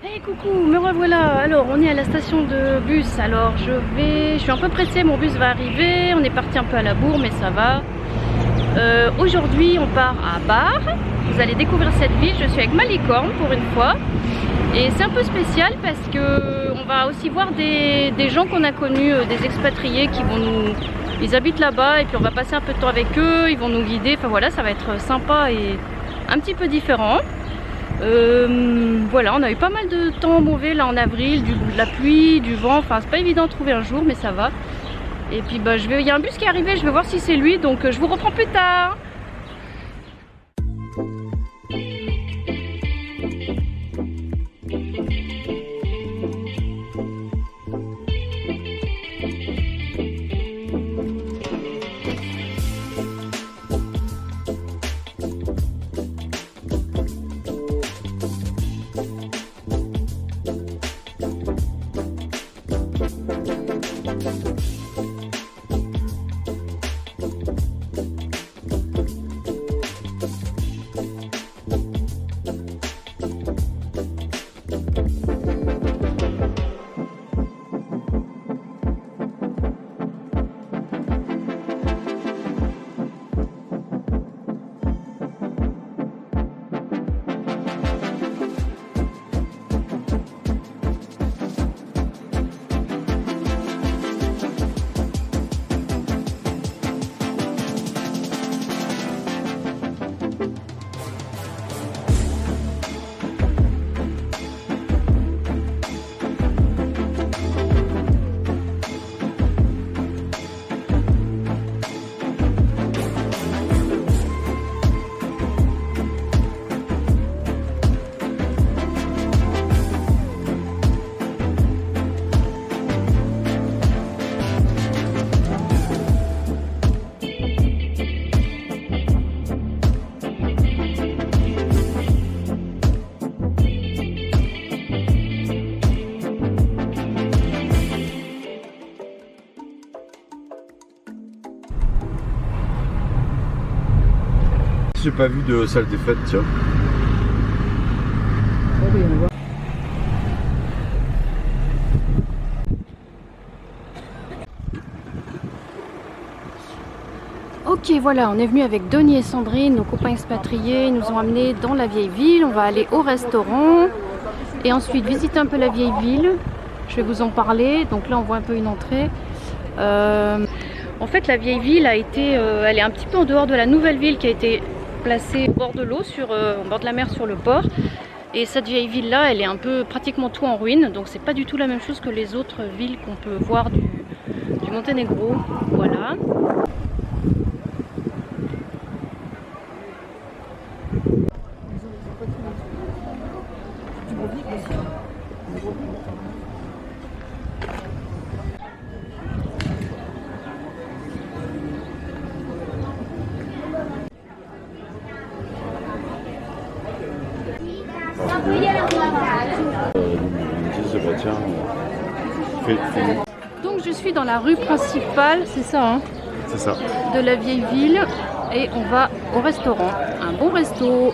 Hey coucou, me revoilà. Alors on est à la station de bus. Alors je suis un peu pressée, mon bus va arriver. On est parti un peu à la bourre mais ça va. Aujourd'hui on part à Bar. Vous allez découvrir cette ville. Je suis avec Malicorne pour une fois. Et c'est un peu spécial parce que on va aussi voir des gens qu'on a connus, des expatriés qui vont nous... Ils habitent là-bas et puis on va passer un peu de temps avec eux. Ils vont nous guider. Enfin voilà, ça va être sympa et un petit peu différent. Voilà, on a eu pas mal de temps mauvais là en avril, de la pluie, du vent, enfin c'est pas évident de trouver un jour mais ça va. Et puis bah il y a un bus qui est arrivé, je vais voir si c'est lui, donc je vous reprends plus tard. J'ai pas vu de salle des fêtes, tiens. Ok, voilà, on est venu avec Denis et Sandrine, nos copains expatriés. Ils nous ont amenés dans la vieille ville. On va aller au restaurant et ensuite visiter un peu la vieille ville. Je vais vous en parler. Donc là, on voit un peu une entrée. En fait, la vieille ville a été, elle est un petit peu en dehors de la nouvelle ville qui a été placée au bord de l'eau, au bord de la mer, sur le port. Et cette vieille ville-là, elle est un peu pratiquement tout en ruine. Donc c'est pas du tout la même chose que les autres villes qu'on peut voir du Monténégro. Voilà. Donc je suis dans la rue principale, c'est ça hein? C'est ça. De la vieille ville et on va au restaurant. Un bon resto.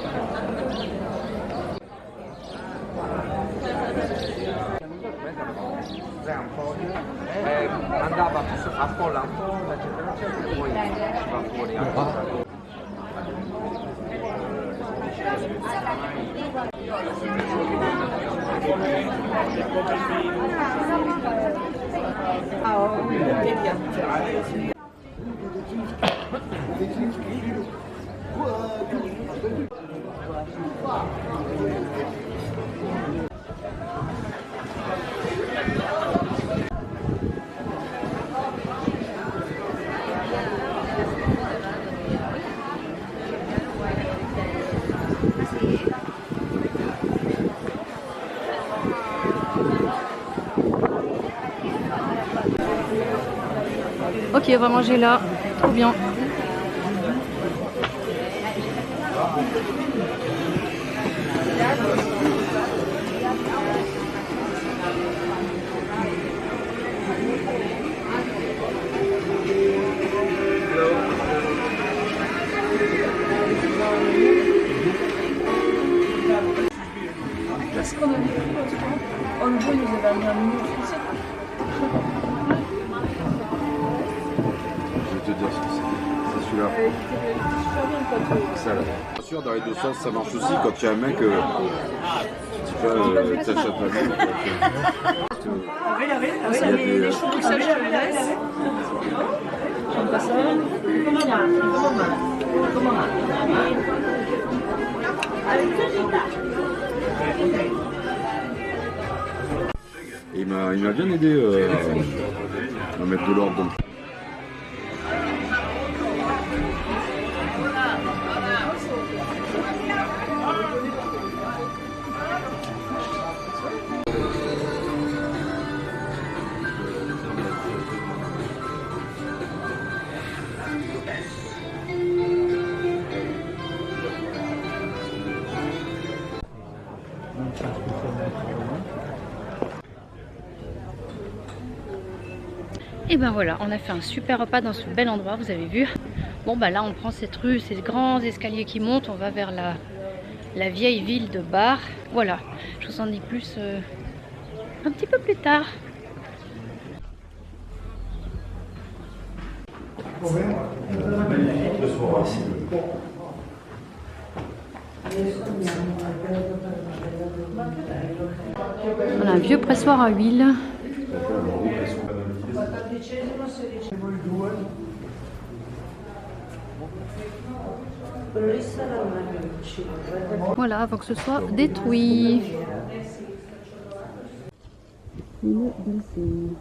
Ok, on va manger là. Trop bien. qu'on avait pris l'autre fois. Oh, le jour, il nous avait amené un menu français. Je vais te dire ce que c'est celui-là. Il était super bien le pâteau. Ça là. Bien sûr, dans les deux sens, ça marche aussi quand il y a un mec. Tu dis pas, t'achètes la même. Ah, les choux Bruxelles, je te les laisse. J'aime pas ça. Et il m'a bien aidé à mettre de l'ordre dans le. Et ben voilà, on a fait un super repas dans ce bel endroit, vous avez vu. Bon bah là on prend cette rue, ces grands escaliers qui montent, on va vers la vieille ville de Bar. Voilà, je vous en dis plus un petit peu plus tard. On a un vieux pressoir à huile. Voilà, avant que ce soit détruit. Une belle.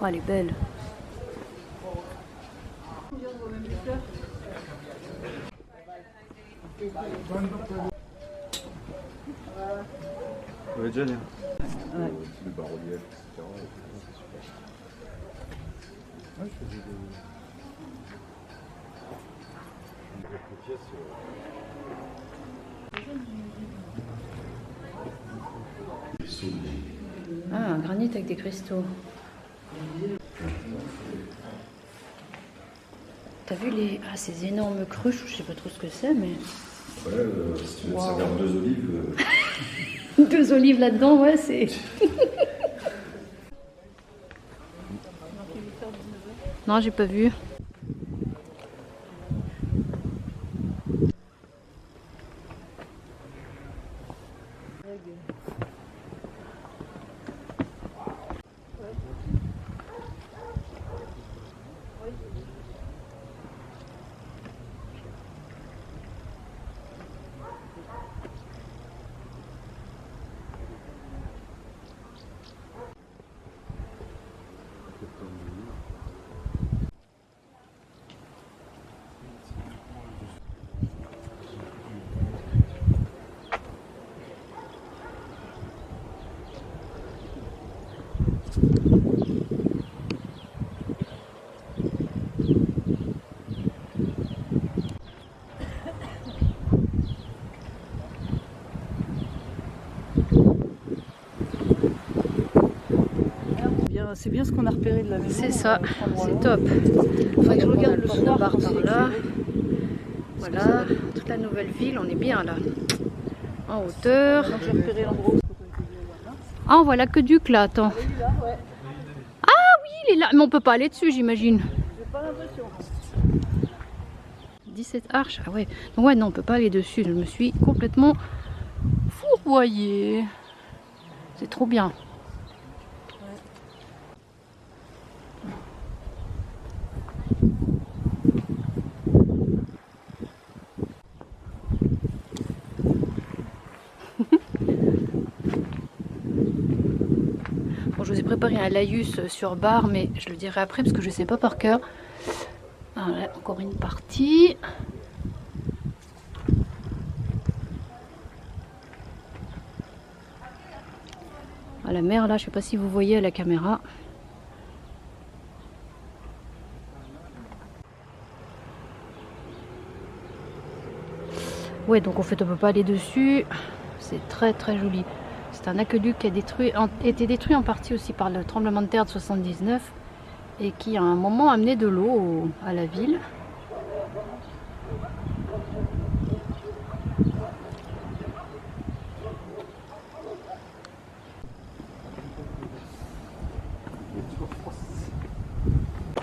Oh, elle est belle. Ouais, déjà bien. Ouais. Le bas-relief, etc. Ouais, je faisais des pièces. Ah, un granit avec des cristaux. T'as vu ces énormes cruches, je sais pas trop ce que c'est, mais... Ouais, si tu veux servir 2 olives... 2 olives là-dedans, ouais, c'est... Non, j'ai pas vu. C'est bien ce qu'on a repéré de la maison. C'est ça, c'est top. Faudrait que je regarde le soir par là. Voilà, toute la nouvelle ville, on est bien là. En hauteur. J'ai repéré l'endroit où Ah, on voit l'aqueduc là, attends. Ah oui, il est là. Mais on peut pas aller dessus, j'imagine. j'ai pas l'impression. 17 arches, ah ouais. Donc ouais, non, on peut pas aller dessus. Je me suis complètement fourvoyée. C'est trop bien. Bon, je vous ai préparé un laïus sur Bar, mais je le dirai après parce que je ne sais pas par cœur. Voilà, encore une partie. À la mer là, je sais pas si vous voyez à la caméra. Ouais, donc en fait on peut pas aller dessus. C'est très très joli. C'est un aqueduc qui a été détruit en partie aussi par le tremblement de terre de 79 et qui à un moment a amené de l'eau à la ville.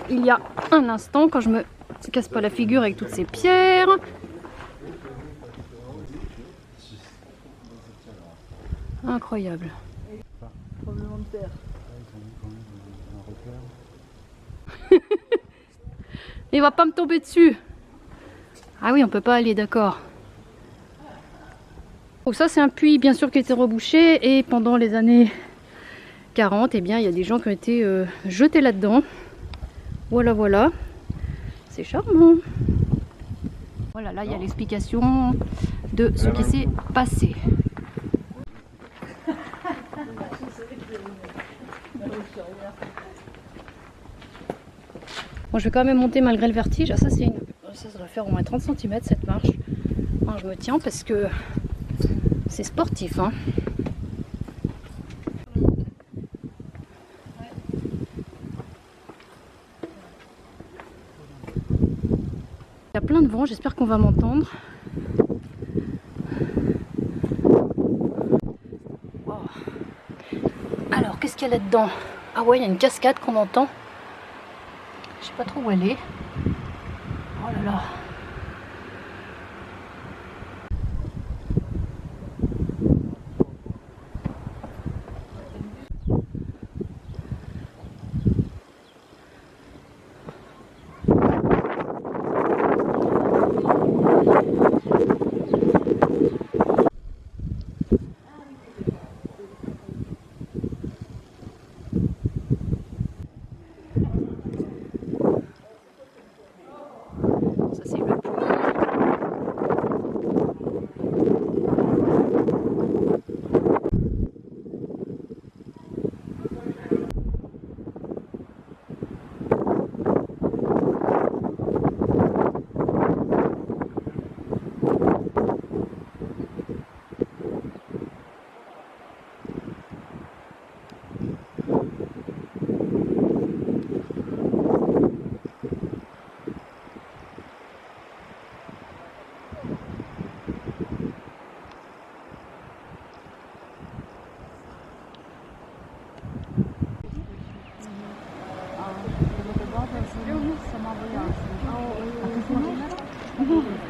il y a un instant quand je me casse pas la figure avec toutes ces pierres. Incroyable. Il va pas me tomber dessus. Ah oui, on peut pas aller, d'accord. Oh, ça c'est un puits bien sûr qui a été rebouché et pendant les années 40, eh bien il y a des gens qui ont été jetés là-dedans. Voilà, voilà. C'est charmant. Voilà, là il y a l'explication de ce qui s'est passé. Bon, je vais quand même monter malgré le vertige. Ah, ça, ça devrait faire au moins 30 cm cette marche. Enfin, je me tiens parce que c'est sportif. Hein. Il y a plein de vent, j'espère qu'on va m'entendre. Wow. Alors, qu'est-ce qu'il y a là-dedans? Ah ouais, il y a une cascade qu'on entend. Je sais pas trop où elle est. Oh là là.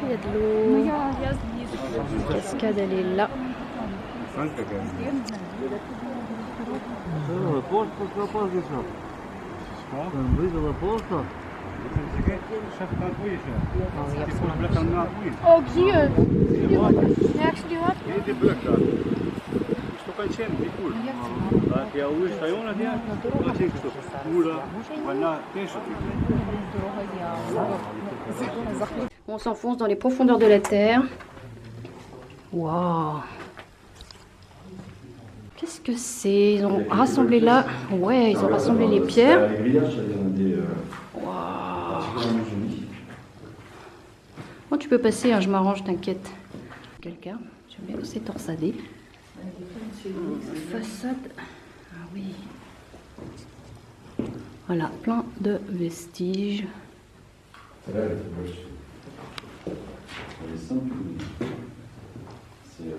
Il y a de l'eau. La cascade, elle est là. On s'enfonce dans les profondeurs de la terre. Waouh! Qu'est-ce que c'est? Ils ont rassemblé là. Ouais, ils ont rassemblé les pierres. Waouh! Bon, tu peux passer, hein, je m'arrange, t'inquiète. Quelqu'un, je mets aussi torsadé. Façade. Ah oui. Voilà, plein de vestiges. Elle est simple. C'est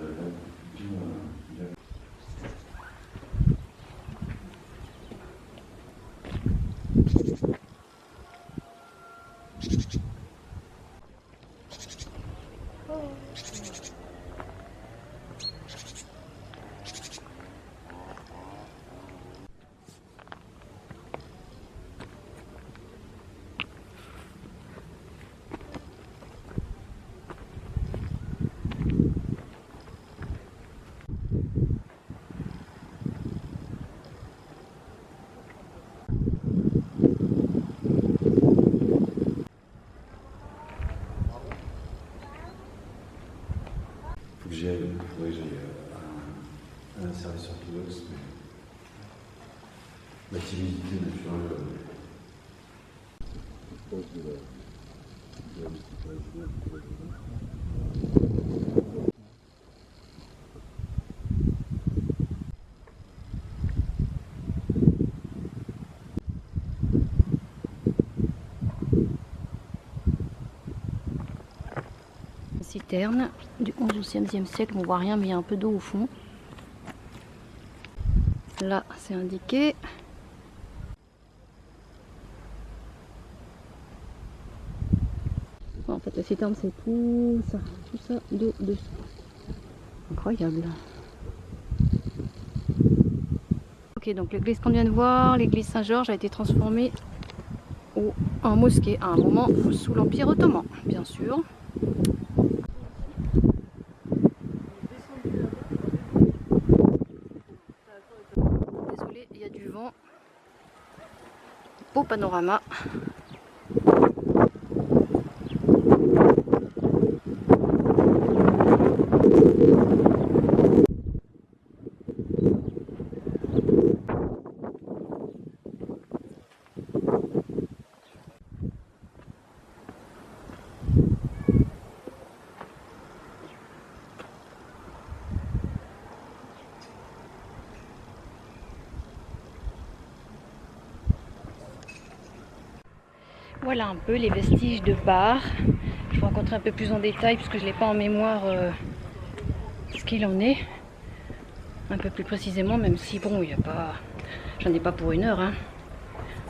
faudrait que j'aille à un service orthodoxe, mais la timidité naturelle. Citerne du 11 ou 15e siècle, on voit rien mais il y a un peu d'eau au fond. Là c'est indiqué. Le citerne, c'est tout ça dessous. Incroyable. Ok, donc l'église qu'on vient de voir, l'église Saint-Georges, a été transformée en mosquée à un moment sous l'Empire ottoman, bien sûr. Désolé, il y a du vent. Beau panorama. Voilà un peu les vestiges de bar. Je vais rencontrer un peu plus en détail puisque je ne l'ai pas en mémoire ce qu'il en est. Un peu plus précisément, même si bon, il y a pas, j'en ai pas pour 1 heure. Hein.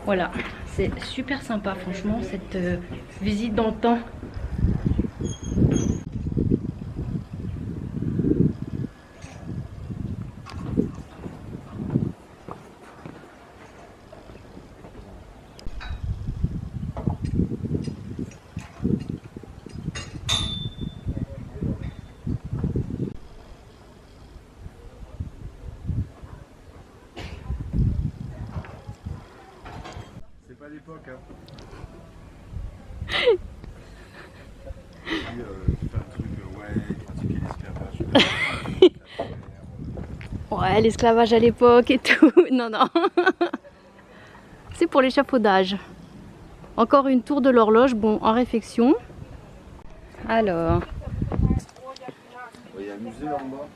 Voilà, c'est super sympa franchement cette visite dans le temps. C'est pas l'époque, hein. Faire un truc, ouais, pratiquer l'esclavage. Ouais, l'esclavage à l'époque et tout. Non, non. C'est pour l'échafaudage. Encore une tour de l'horloge, bon, en réfection. Alors. Il y a un musée là en bas.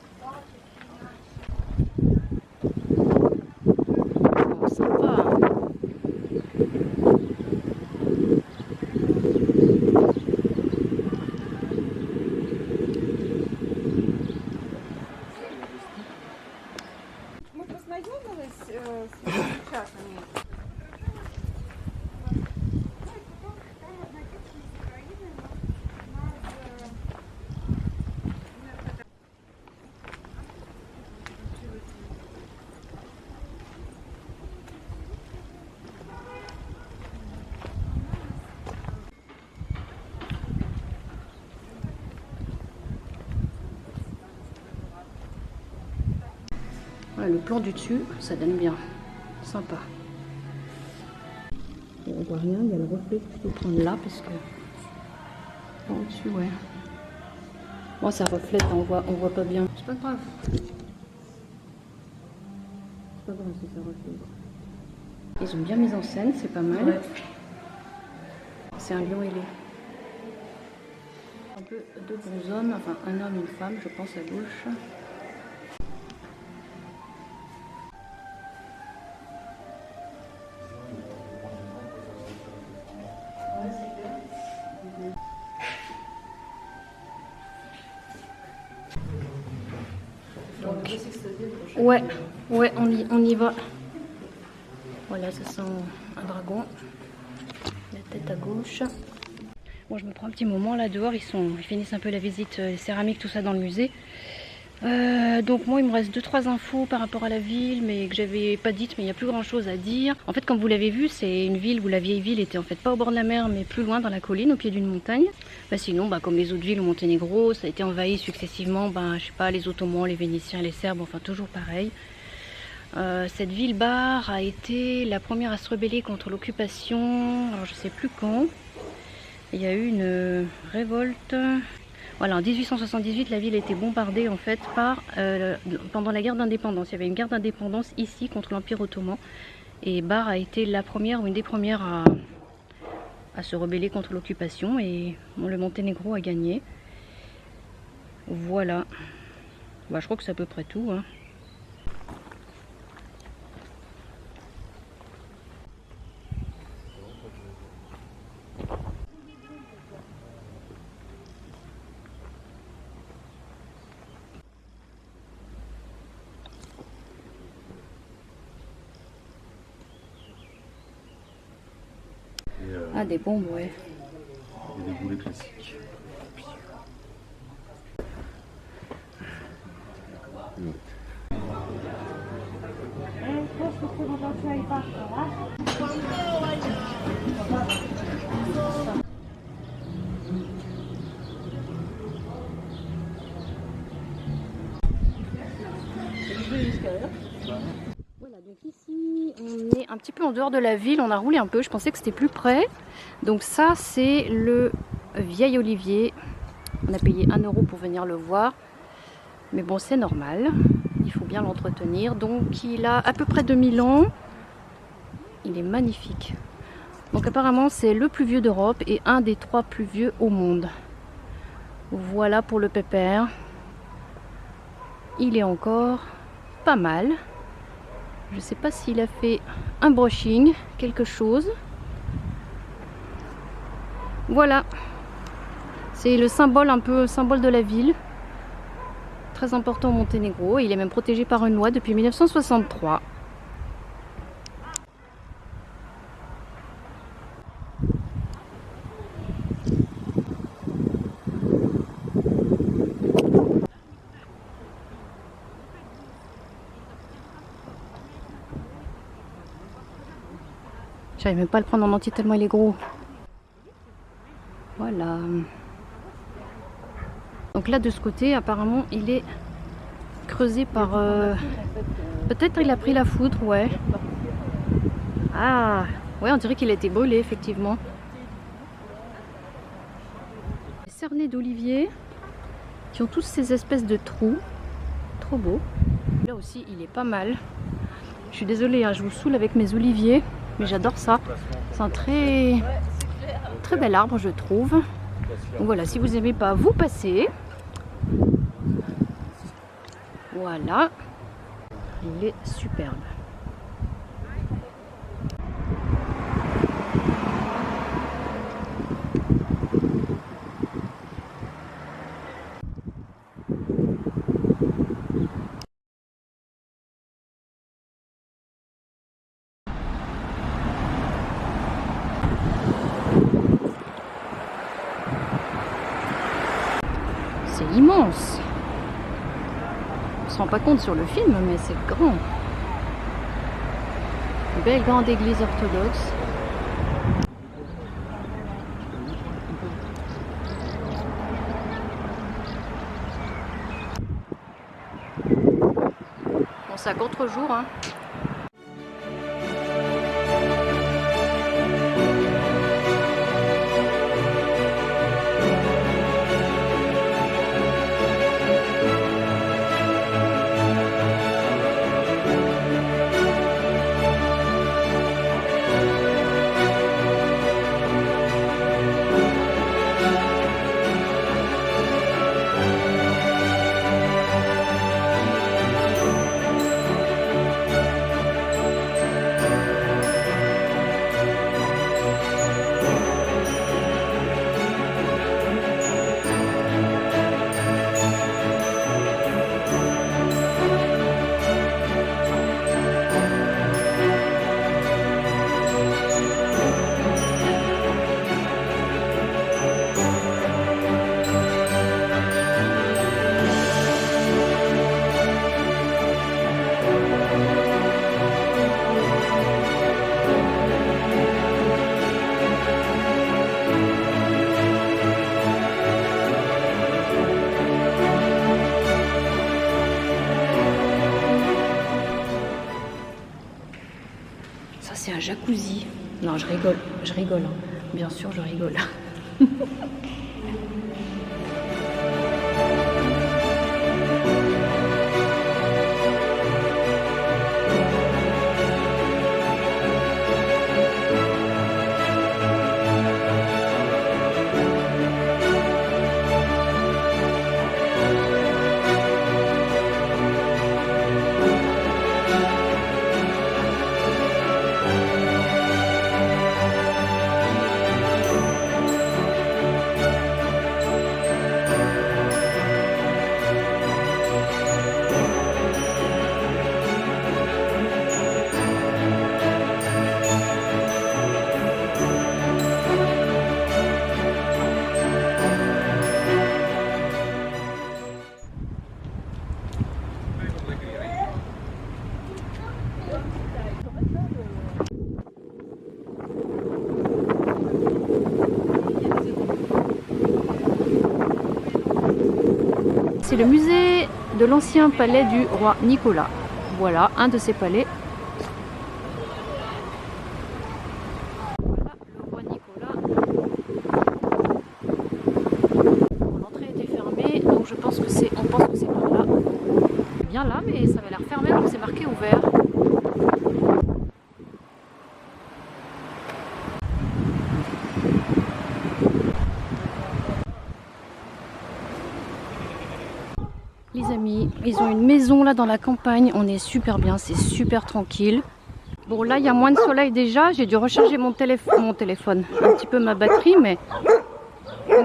Oh, sympa. Ми познайомились зараз. Voilà, le plan du dessus, ça donne bien. Sympa. On voit rien, il y a le reflet qu'il faut prendre là parce que en dessus, ouais. Bon, ça reflète, on voit pas bien. C'est pas grave. C'est pas grave si ça reflète. Ils ont bien mis en scène, c'est pas mal. Ouais. C'est un lion ailé. Un peu 2 bons hommes, enfin un homme et une femme, je pense à gauche. Donc, ouais, on y va. Voilà, ça sent un dragon. La tête à gauche. Bon, je me prends un petit moment là dehors. Ils finissent un peu la visite, les céramiques, tout ça dans le musée. Donc moi il me reste 2-3 infos par rapport à la ville mais que j'avais pas dites, mais il n'y a plus grand chose à dire. En fait, comme vous l'avez vu, c'est une ville où la vieille ville était en fait pas au bord de la mer mais plus loin dans la colline au pied d'une montagne. Sinon comme les autres villes au Monténégro, ça a été envahi successivement, je sais pas, les Ottomans, les Vénitiens, les Serbes, enfin toujours pareil. Cette ville-bar a été la première à se rebeller contre l'occupation, alors je sais plus quand. Il y a eu une révolte. Voilà, en 1878, la ville a été bombardée en fait pendant la guerre d'indépendance. Il y avait une guerre d'indépendance ici contre l'Empire ottoman. Et Bar a été la première ou une des premières à se rebeller contre l'occupation. Et bon, le Monténégro a gagné. Voilà. Je crois que c'est à peu près tout. Hein. Ah, des bombes, ouais. Et des boulets plus classique. Voilà, donc ici on est un petit peu en dehors de la ville, on a roulé un peu, je pensais que c'était plus près. Donc ça c'est le vieil olivier, on a payé 1 € pour venir le voir. Mais bon, c'est normal, il faut bien l'entretenir. Donc il a à peu près 2000 ans, il est magnifique. Donc apparemment c'est le plus vieux d'Europe et un des 3 plus vieux au monde. Voilà pour le pépère. Il est encore pas mal. Je sais pas s'il a fait un brushing, quelque chose. Voilà. C'est le symbole, un peu symbole de la ville. Très important au Monténégro. Il est même protégé par une loi depuis 1963. J'arrive même pas à le prendre en entier tellement il est gros. Voilà. Donc là de ce côté apparemment il est creusé par... Peut-être il a pris la foudre, ouais. Ah, ouais, on dirait qu'il a été brûlé effectivement. Les cernets d'olivier qui ont tous ces espèces de trous. Trop beau. Là aussi il est pas mal. Je suis désolée, hein, je vous saoule avec mes oliviers. Mais j'adore ça. C'est un très bel arbre, je trouve. Donc voilà, si vous n'aimez pas, vous passez. Voilà. Il est superbe. C'est immense. On se rend pas compte sur le film, mais c'est grand. Une belle grande église orthodoxe. Bon, c'est à contre-jour, hein. C'est un jacuzzi. Non, je rigole, hein. Bien sûr, je rigole. c'est le musée de l'ancien palais du roi Nicolas. Voilà, un de ces palais. Voilà, le roi Nicolas. Bon, l'entrée était fermée, donc je pense que c'est, on pense que c'est par là. Bien là, mais ça avait l'air fermé, donc c'est marqué ouvert. Les amis, ils ont une maison là dans la campagne, on est super bien, c'est super tranquille. Bon là il y a moins de soleil déjà, j'ai dû recharger mon téléphone, un petit peu ma batterie, mais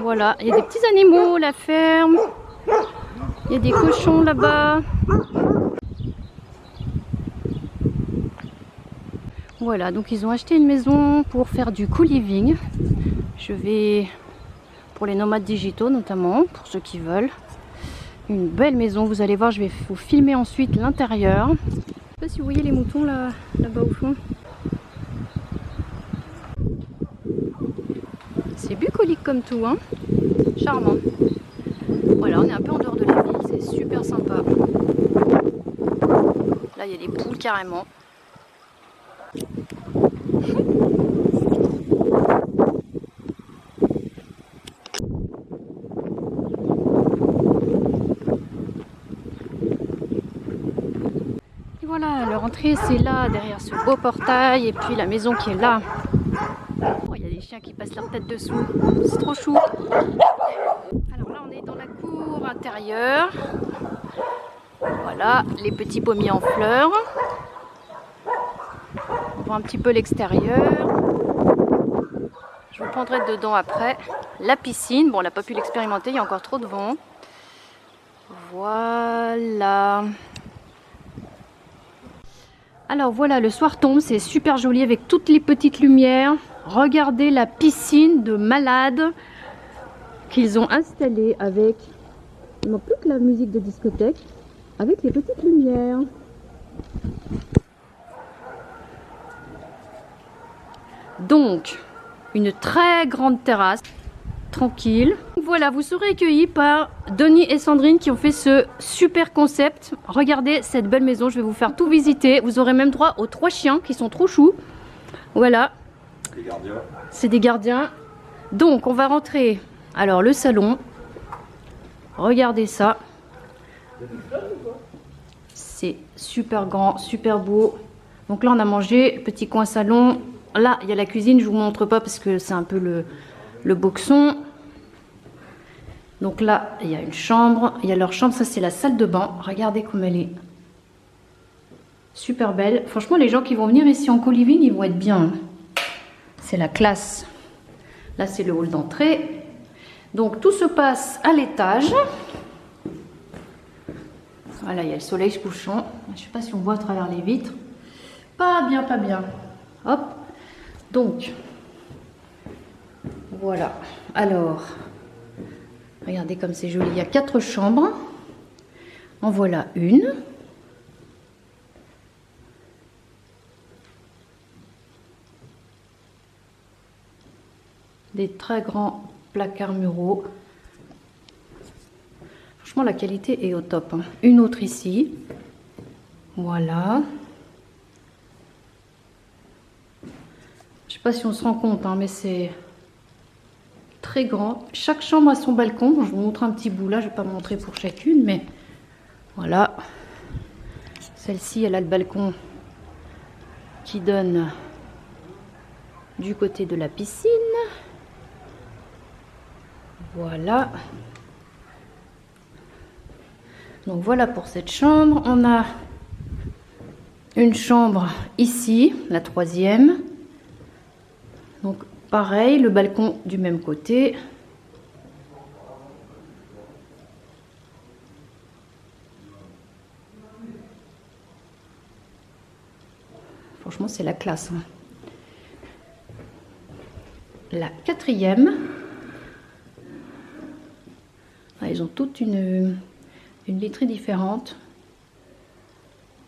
voilà, il y a des petits animaux, la ferme, il y a des cochons là-bas. Voilà, donc ils ont acheté une maison pour faire du co-living. Je vais, pour les nomades digitaux notamment, pour ceux qui veulent. Une belle maison, vous allez voir, je vais vous filmer ensuite l'intérieur. Je ne sais pas si vous voyez les moutons là-bas au fond. C'est bucolique comme tout, hein. Charmant. Voilà, on est un peu en dehors de la ville, c'est super sympa. Là, il y a des poules carrément. Voilà, leur entrée c'est là, derrière ce beau portail, et puis la maison qui est là. Oh, il y a des chiens qui passent leur tête dessous, c'est trop chou. Alors là on est dans la cour intérieure. Voilà, les petits pommiers en fleurs. On voit un petit peu l'extérieur. Je vous prendrai dedans après. La piscine, bon on n'a pas pu l'expérimenter, il y a encore trop de vent. Voilà. Alors voilà, le soir tombe, c'est super joli avec toutes les petites lumières. Regardez la piscine de malade qu'ils ont installée avec, non plus que la musique de discothèque, avec les petites lumières. Donc, une très grande terrasse, tranquille. Voilà, vous serez accueillis par Denis et Sandrine qui ont fait ce super concept. Regardez cette belle maison, je vais vous faire tout visiter. Vous aurez même droit aux 3 chiens qui sont trop choux. Voilà. C'est des gardiens. Donc, on va rentrer. Alors, le salon. Regardez ça. C'est super grand, super beau. Donc là, on a mangé. Petit coin salon. Là, il y a la cuisine. Je ne vous montre pas parce que c'est un peu le boxon. Donc là, il y a une chambre. Il y a leur chambre. Ça, c'est la salle de bain. Regardez comme elle est super belle. Franchement, les gens qui vont venir ici en co-living, ils vont être bien. C'est la classe. Là, c'est le hall d'entrée. Donc, tout se passe à l'étage. Voilà, il y a le soleil se couchant. Je ne sais pas si on voit à travers les vitres. Pas bien, pas bien. Hop. Donc, voilà. Alors, regardez comme c'est joli. Il y a 4 chambres. En voilà une. Des très grands placards muraux. Franchement, la qualité est au top. Hein. Une autre ici. Voilà. Je sais pas si on se rend compte, hein, mais c'est très grand. Chaque chambre a son balcon. Je vous montre un petit bout là. Je vais pas montrer pour chacune, mais voilà. Celle-ci, elle a le balcon qui donne du côté de la piscine. Voilà. Donc voilà pour cette chambre. On a une chambre ici, la 3e. Donc pareil, le balcon du même côté. Franchement, c'est la classe. Hein. La 4e. Ah, ils ont toute une literie différente.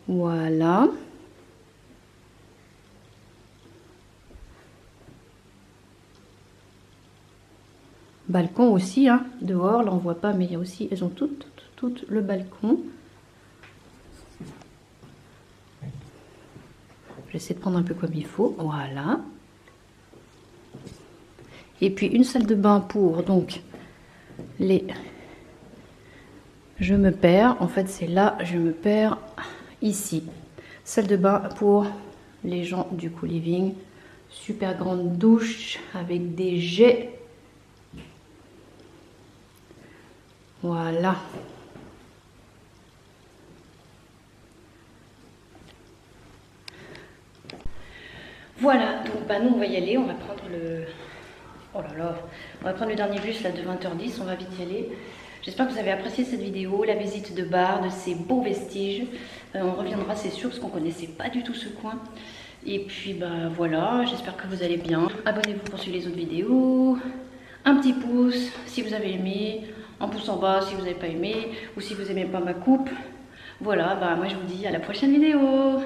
Voilà. Balcon aussi, hein, dehors, là on voit pas, mais il y a aussi, elles ont toutes tout le balcon. J'essaie de prendre un peu comme il faut, voilà. Et puis une salle de bain pour donc les... Je me perds, en fait c'est là, je me perds ici. Salle de bain pour les gens du co-living. Super grande douche avec des jets. Voilà. Voilà, donc bah, nous on va y aller, on va prendre le... Oh là là, on va prendre le dernier bus là de 20h10, on va vite y aller. J'espère que vous avez apprécié cette vidéo, la visite de Bar, de ces beaux vestiges. On reviendra c'est sûr parce qu'on ne connaissait pas du tout ce coin. Et puis bah voilà, j'espère que vous allez bien. Abonnez-vous pour suivre les autres vidéos. Un petit pouce si vous avez aimé, un pouce en bas si vous n'avez pas aimé, ou si vous n'aimez pas ma coupe. Voilà, bah moi je vous dis à la prochaine vidéo.